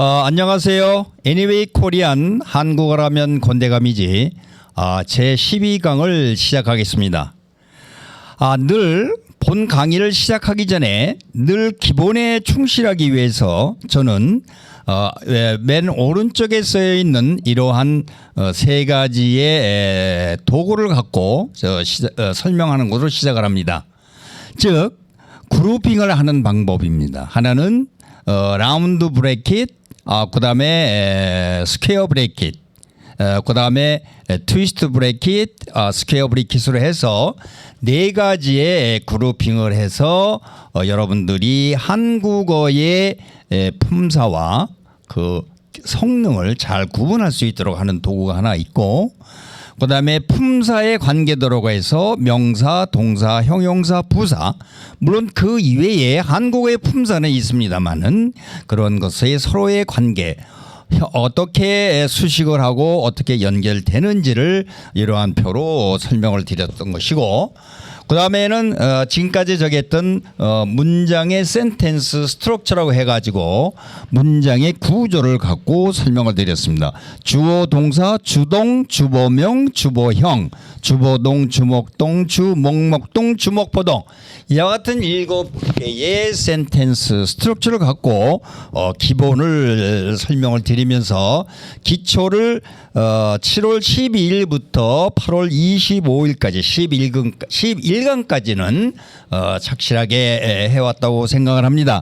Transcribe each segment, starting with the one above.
안녕하세요. 애니웨이 코리안 한국어라면 곤대감이지 제 12강을 시작하겠습니다. 늘 본 강의를 시작하기 전에 늘 기본에 충실하기 위해서 저는 맨 오른쪽에 쓰여 있는 이러한 세 가지의 도구를 갖고 설명하는 것으로 시작을 합니다. 즉 그룹핑을 하는 방법입니다. 하나는 라운드 브레이킷, 그 다음에 스퀘어 브레이킷, 그 다음에 트위스트 브레이킷, 스퀘어 브레이킷으로 해서 네 가지의 그룹핑을 해서 여러분들이 한국어의 품사와 그 성능을 잘 구분할 수 있도록 하는 도구가 하나 있고, 그 다음에 품사의 관계도로가 해서 명사, 동사, 형용사, 부사, 물론 그 이외에 한국어의 품사는 있습니다만은 그런 것의 서로의 관계, 어떻게 수식을 하고 어떻게 연결되는지를 이러한 표로 설명을 드렸던 것이고, 그 다음에는 지금까지 정했던 문장의 센텐스 스트럭처라고 해가지고 문장의 구조를 갖고 설명을 드렸습니다. 주어, 동사, 주동, 주보명, 주보형, 주보동, 주목동, 주목목동, 주목보동, 이와 같은 7개의 센텐스 스트럭처를 갖고 기본을 설명을 드리면서 기초를 7월 12일부터 8월 25일까지 11강까지는 착실하게 해왔다고 생각을 합니다.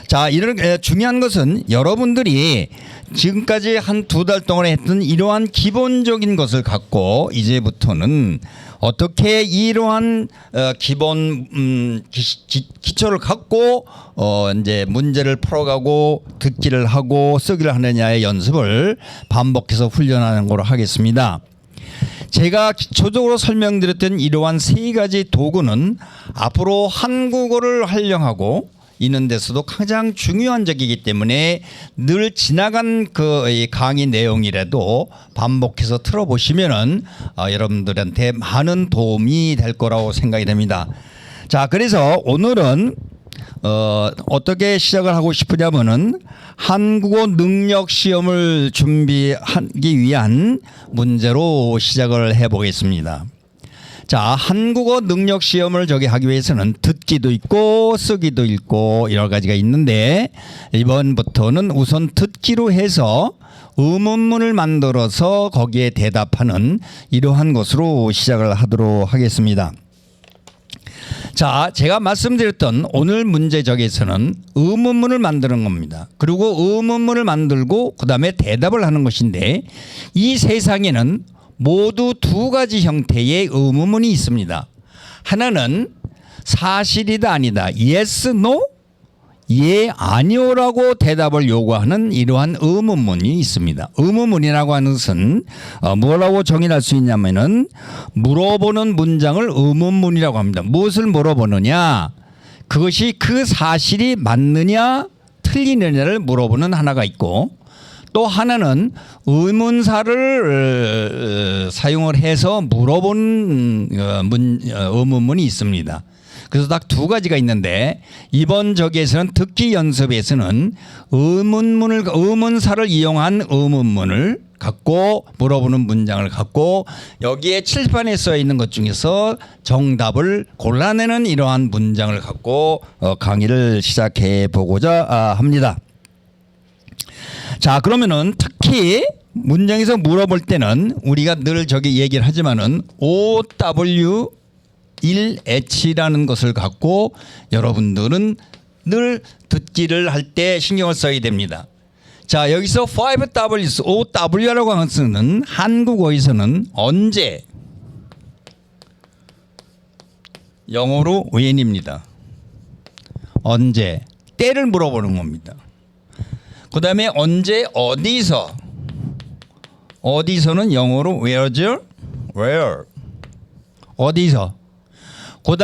자, 이런 중요한 것은 여러분들이 지금까지 한 2달 동안 했던 이러한 기본적인 것을 갖고 이제부터는 어떻게 이러한 기본 기초를 갖고 이제 문제를 풀어가고 듣기를 하고 쓰기를 하느냐의 연습을 반복해서 훈련하는 걸로 하겠습니다. 제가 기초적으로 설명드렸던 이러한 세 가지 도구는 앞으로 한국어를 활용하고 있는 데서도 가장 중요한 적이기 때문에 늘 지나간 그 강의 내용이라도 반복해서 틀어보시면은 여러분들한테 많은 도움이 될 거라고 생각이 됩니다. 자, 그래서 오늘은 어떻게 시작을 하고 싶으냐면은 한국어 능력 시험을 준비하기 위한 문제로 시작을 해 보겠습니다. 자, 한국어 능력 시험을 하기 위해서는 듣기도 있고 쓰기도 있고 여러 가지가 있는데, 이번부터는 우선 듣기로 해서 의문문을 만들어서 거기에 대답하는 이러한 것으로 시작을 하도록 하겠습니다. 자, 제가 말씀드렸던 오늘 문제적에서는 의문문을 만드는 겁니다. 그리고 의문문을 만들고 그 다음에 대답을 하는 것인데, 이 세상에는 모두 두 가지 형태의 의문문이 있습니다. 하나는 사실이다 아니다, yes, no, 예, 아니오라고 대답을 요구하는 이러한 의문문이 있습니다. 의문문이라고 하는 것은 뭐라고 정의할 수 있냐면은 물어보는 문장을 의문문이라고 합니다. 무엇을 물어보느냐, 그것이 그 사실이 맞느냐 틀리느냐를 물어보는 하나가 있고, 또 하나는 의문사를 사용을 해서 물어보는 의문문이 있습니다. 그래서 딱 두 가지가 있는데, 이번 저기에서는 듣기 연습에서는 의문사를 이용한 의문문을 갖고 물어보는 문장을 갖고 여기에 칠판에 써 있는 것 중에서 정답을 골라내는 이러한 문장을 갖고 강의를 시작해 보고자 합니다. 자, 그러면은 특히 문장에서 물어볼 때는 우리가 늘 얘기를 하지만은 OW1H라는 것을 갖고 여러분들은 늘 듣기를 할 때 신경을 써야 됩니다. 자, 여기서 5Ws, OW라고 하는 것은 한국어에서는 언제, 영어로 when입니다. 언제, 때를 물어보는 겁니다. 그 다음에 언제, 어디서, 어디서는 영어로 where죠? where, 어디서. 그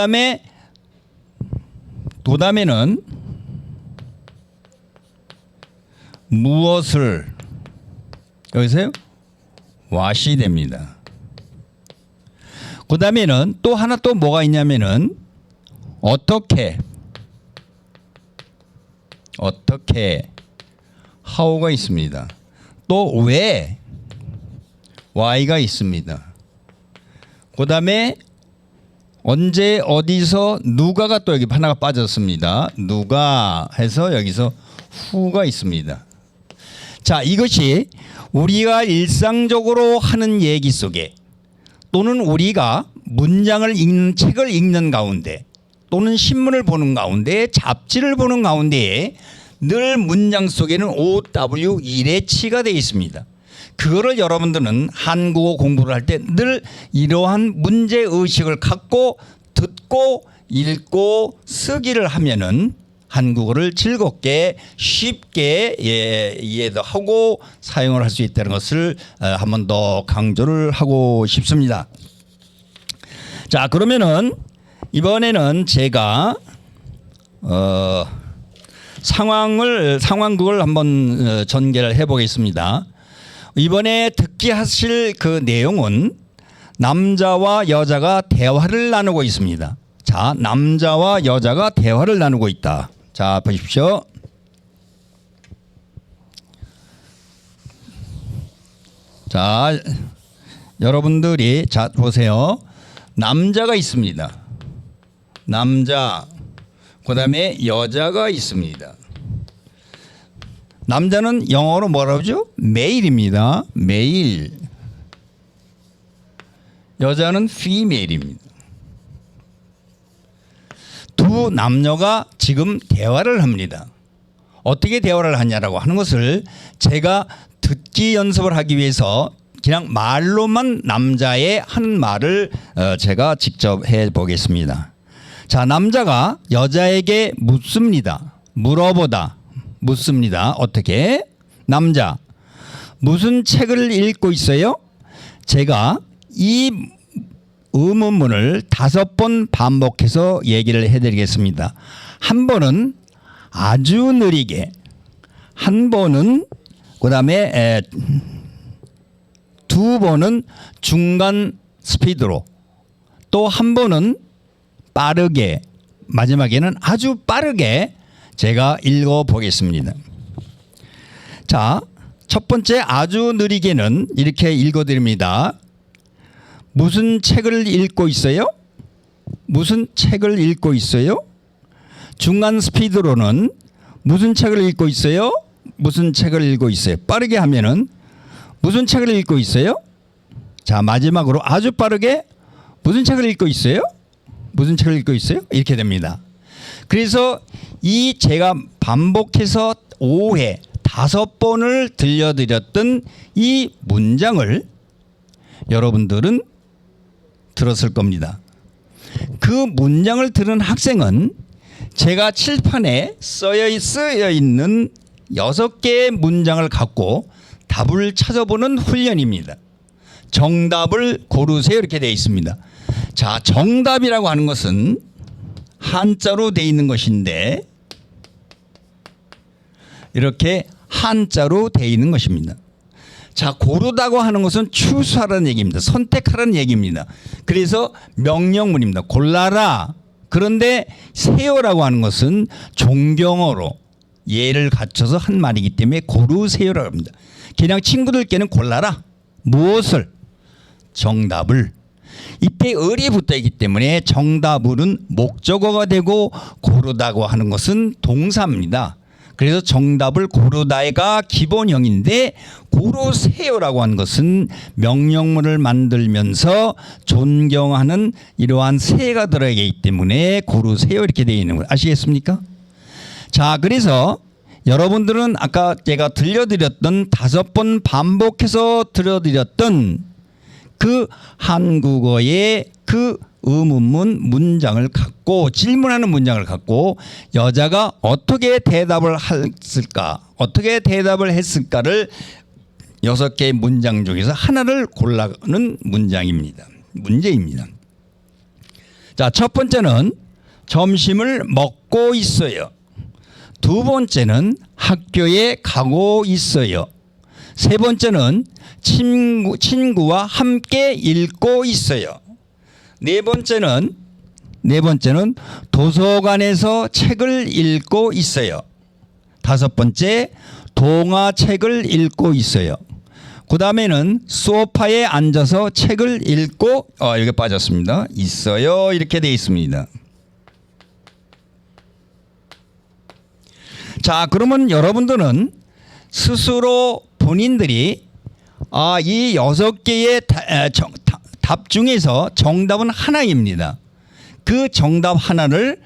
다음에는 무엇을, 여기서요 what이 됩니다. 그 다음에는 또 하나 또 뭐가 있냐면은 어떻게 how가 있습니다. 또 왜 why가 있습니다. 그 다음에 언제 어디서 누가가 또 여기 하나가 빠졌습니다. 누가 해서 여기서 who가 있습니다. 자, 이것이 우리가 일상적으로 하는 얘기 속에 또는 우리가 문장을 읽는 책을 읽는 가운데 또는 신문을 보는 가운데 잡지를 보는 가운데 늘 문장 속에는 OW 일회치가 되어 있습니다. 그거를 여러분들은 한국어 공부를 할 때 늘 이러한 문제의식을 갖고 듣고 읽고 쓰기를 하면은 한국어를 즐겁게 쉽게 이해도 하고 사용을 할 수 있다는 것을 한 번 더 강조를 하고 싶습니다. 자, 그러면은 이번에는 제가 상황극을 한번 전개를 해 보겠습니다. 이번에 듣기 하실 그 내용은 남자와 여자가 대화를 나누고 있습니다. 자, 남자와 여자가 대화를 나누고 있다. 자, 보십시오. 자, 여러분들이 자 보세요. 남자가 있습니다. 남자, 그 다음에 여자가 있습니다. 남자는 영어로 뭐라고 하죠? 메일입니다. 메일. 여자는 female입니다. 두 남녀가 지금 대화를 합니다. 어떻게 대화를 하냐라고 하는 것을 제가 듣기 연습을 하기 위해서 그냥 말로만 남자의 하는 말을 제가 직접 해 보겠습니다. 자, 남자가 여자에게 묻습니다. 물어보다. 묻습니다. 어떻게? 남자, 무슨 책을 읽고 있어요? 제가 이 의문문을 5번 반복해서 얘기를 해드리겠습니다. 한 번은 아주 느리게, 한 번은 그 다음에 2번은 중간 스피드로, 또 한 번은 빠르게, 마지막에는 아주 빠르게 제가 읽어보겠습니다. 자, 첫 번째 아주 느리게는 이렇게 읽어드립니다. 무슨 책을 읽고 있어요? 무슨 책을 읽고 있어요? 중간 스피드로는 무슨 책을 읽고 있어요? 무슨 책을 읽고 있어요? 빠르게 하면은 무슨 책을 읽고 있어요? 자, 마지막으로 아주 빠르게 무슨 책을 읽고 있어요? 무슨 책을 읽고 있어요? 이렇게 됩니다. 그래서 이 제가 반복해서 5회 5번을 들려드렸던 이 문장을 여러분들은 들었을 겁니다. 그 문장을 들은 학생은 제가 칠판에 쓰여 있는 6개의 문장을 갖고 답을 찾아보는 훈련입니다. 정답을 고르세요 이렇게 되어 있습니다. 자, 정답이라고 하는 것은 한자로 되어 있는 것인데 이렇게 한자로 되어 있는 것입니다. 자, 고르다고 하는 것은 추수하라는 얘기입니다. 선택하라는 얘기입니다. 그래서 명령문입니다. 골라라. 그런데 세요라고 하는 것은 존경어로 예를 갖춰서 한 말이기 때문에 고르세요라고 합니다. 그냥 친구들께는 골라라. 무엇을? 정답을. 이때 을이 붙어 있기 때문에 정답은 목적어가 되고 고르다고 하는 것은 동사입니다. 그래서 정답을 고르다가 기본형인데 고르세요라고 하는 것은 명령문을 만들면서 존경하는 이러한 세가 들어가기 때문에 고르세요 이렇게 되어 있는 거 아시겠습니까? 자, 그래서 여러분들은 아까 제가 들려드렸던 5번 반복해서 들려드렸던 그 한국어의 그 의문문 문장을 갖고 질문하는 문장을 갖고 여자가 어떻게 대답을 했을까, 어떻게 대답을 했을까를 6개의 문장 중에서 하나를 골라는 문장입니다. 문제입니다. 자, 첫 번째는 점심을 먹고 있어요. 두 번째는 학교에 가고 있어요. 세 번째는 친구와 함께 읽고 있어요. 네 번째는 도서관에서 책을 읽고 있어요. 다섯 번째, 동화책을 읽고 있어요. 그 다음에는 소파에 앉아서 책을 읽고 여기 빠졌습니다. 있어요. 이렇게 돼 있습니다. 자, 그러면 여러분들은 스스로 본인들이 이 6개의 답 중에서 정답은 하나입니다. 그 정답 하나를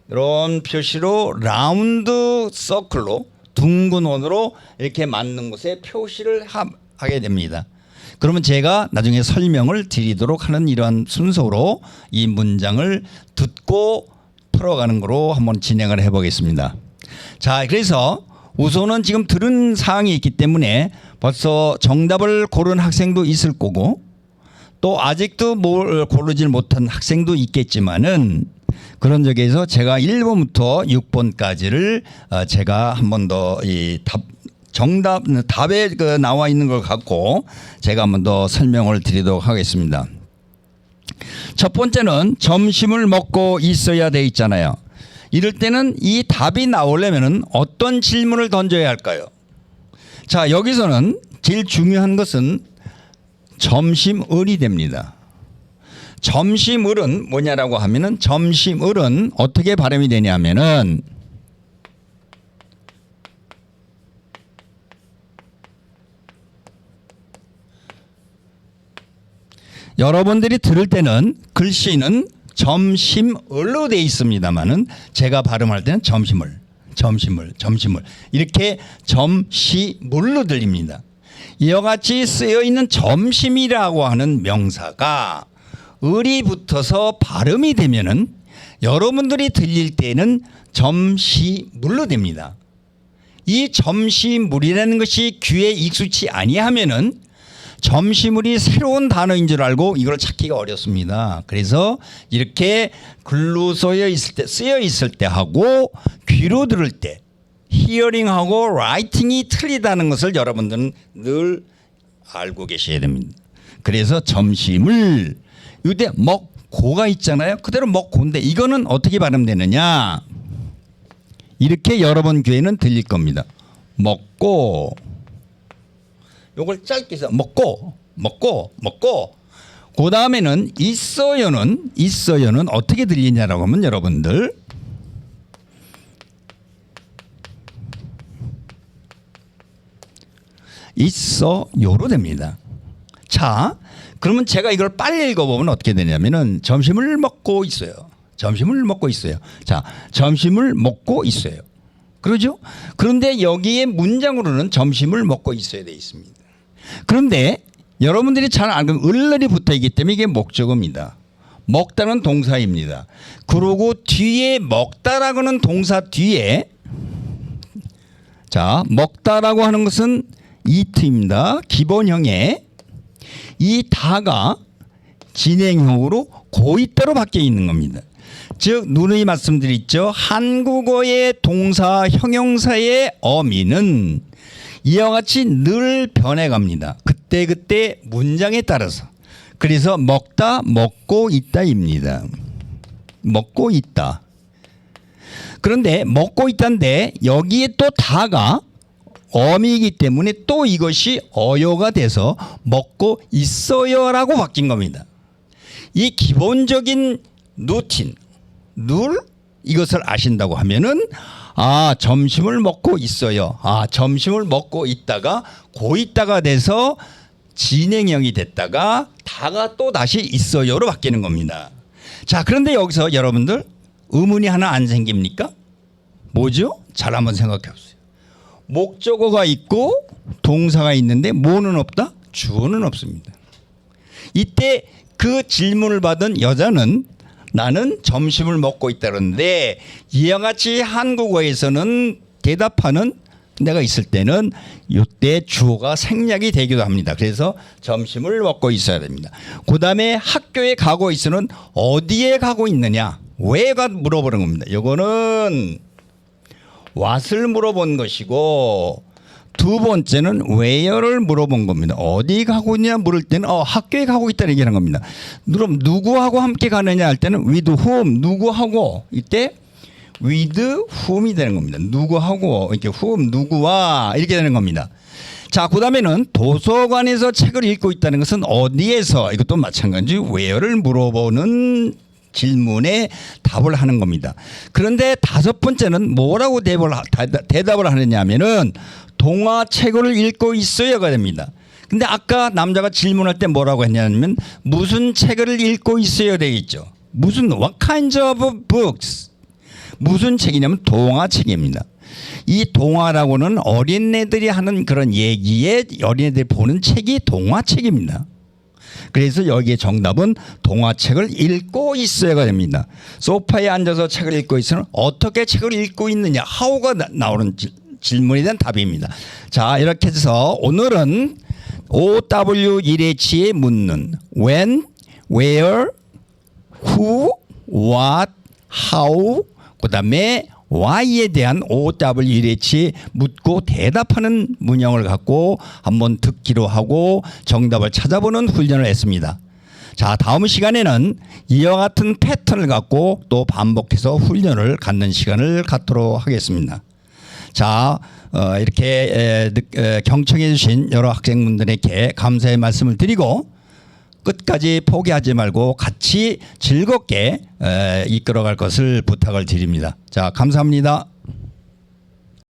이런 표시로 라운드 서클로 둥근 원으로 이렇게 맞는 곳에 표시를 하게 됩니다. 그러면 제가 나중에 설명을 드리도록 하는 이러한 순서로 이 문장을 듣고 풀어가는 거로 한번 진행을 해보겠습니다. 자, 그래서 우선은 지금 들은 사항이 있기 때문에 벌써 정답을 고른 학생도 있을 거고 또 아직도 뭘 고르지 못한 학생도 있겠지만은 그런 적에서 제가 1번부터 6번까지를 제가 한 번 더 이 답에 나와 있는 걸 갖고 제가 한 번 더 설명을 드리도록 하겠습니다. 첫 번째는 점심을 먹고 있어야 돼 있잖아요. 이럴 때는 이 답이 나오려면 어떤 질문을 던져야 할까요? 자, 여기서는 제일 중요한 것은 점심을이 됩니다. 점심을은 뭐냐라고 하면은 점심을은 어떻게 발음이 되냐면은 여러분들이 들을 때는 글씨는 점심을로 돼 있습니다만은 제가 발음할 때는 점심을 이렇게 점심을로 들립니다. 이와 같이 쓰여 있는 점심이라고 하는 명사가 을이 붙어서 발음이 되면은 여러분들이 들릴 때는 점심을로 됩니다. 이 점심을이라는 것이 귀에 익숙치 아니하면은 점심을이 새로운 단어인 줄 알고 이걸 찾기가 어렵습니다. 그래서 이렇게 글로 쓰여 있을 때 하고 귀로 들을 때 히어링하고 라이팅이 틀리다는 것을 여러분들은 늘 알고 계셔야 됩니다. 그래서 점심을 이때 먹고가 있잖아요. 그대로 먹고인데 이거는 어떻게 발음되느냐? 이렇게 여러분 귀에는 들릴 겁니다. 먹고 요걸 짧게 해서 먹고 그 다음에는 있어요는 어떻게 들리냐라고 하면 여러분들 있어요로 됩니다. 자, 그러면 제가 이걸 빨리 읽어보면 어떻게 되냐면은 점심을 먹고 있어요. 자, 점심을 먹고 있어요. 그러죠? 그런데 여기에 문장으로는 점심을 먹고 있어야 되어 있습니다. 그런데 여러분들이 잘 알고 을날이 붙어 있기 때문에 이게 목적어입니다. 먹다는 동사입니다. 그리고 뒤에 먹다라고는 동사 뒤에 자, 먹다라고 하는 것은 eat입니다. 기본형에 이 다가 진행형으로 고있다로 바뀌어 있는 겁니다. 즉 누누이 말씀드렸죠. 한국어의 동사 형용사의 어미는 이와 같이 늘 변해갑니다. 그때 문장에 따라서. 그래서 먹다, 먹고 있다입니다. 먹고 있다. 그런데 먹고 있다인데 여기에 또 다가 어미이기 때문에 또 이것이 어요가 돼서 먹고 있어요라고 바뀐 겁니다. 이 기본적인 루틴, 룰 이것을 아신다고 하면은 점심을 먹고 있어요. 점심을 먹고 있다가 고있다가 돼서 진행형이 됐다가 다가 또 다시 있어요로 바뀌는 겁니다. 자, 그런데 여기서 여러분들 의문이 하나 안 생깁니까? 뭐죠? 잘 한번 생각해 보세요. 목적어가 있고 동사가 있는데 뭐는 없다? 주어는 없습니다. 이때 그 질문을 받은 여자는 나는 점심을 먹고 있다는데 이와 같이 한국어에서는 대답하는 내가 있을 때는 이때 주어가 생략이 되기도 합니다. 그래서 점심을 먹고 있어야 됩니다. 그 다음에 학교에 가고 있어는 어디에 가고 있느냐 왜가 물어보는 겁니다. 이거는 what을 물어본 것이고 두 번째는 where를 물어본 겁니다. 어디 가고 있냐 물을 때는 학교에 가고 있다는 얘기하는 겁니다. 그럼 누구하고 함께 가느냐 할 때는 with whom 누구하고 이때 with whom이 되는 겁니다. 누구하고 이렇게 whom 누구와 이렇게 되는 겁니다. 자, 그다음에는 도서관에서 책을 읽고 있다는 것은 어디에서 이것도 마찬가지 where를 물어보는 질문에 답을 하는 겁니다. 그런데 다섯 번째는 뭐라고 대답을 하느냐 하면은 동화책을 읽고 있어야가 됩니다. 근데 아까 남자가 질문할 때 뭐라고 했냐면 무슨 책을 읽고 있어야 되겠죠. 무슨 what kinds of books 무슨 책이냐면 동화책입니다. 이 동화라고는 어린애들이 하는 그런 얘기에 어린애들이 보는 책이 동화책입니다. 그래서 여기에 정답은 동화책을 읽고 있어야가 됩니다. 소파에 앉아서 책을 읽고 있으면 어떻게 책을 읽고 있느냐 how가 나오는 질문에 대한 답입니다. 자, 이렇게 해서 오늘은 OW1H에 묻는 when, where, who, what, how 그다음에 why에 대한 OW1H 묻고 대답하는 문형을 갖고 한번 듣기로 하고 정답을 찾아보는 훈련을 했습니다. 자, 다음 시간에는 이와 같은 패턴을 갖고 또 반복해서 훈련을 갖는 시간을 갖도록 하겠습니다. 자, 이렇게 경청해 주신 여러 학생분들에게 감사의 말씀을 드리고 끝까지 포기하지 말고 같이 즐겁게 이끌어갈 것을 부탁을 드립니다. 자, 감사합니다.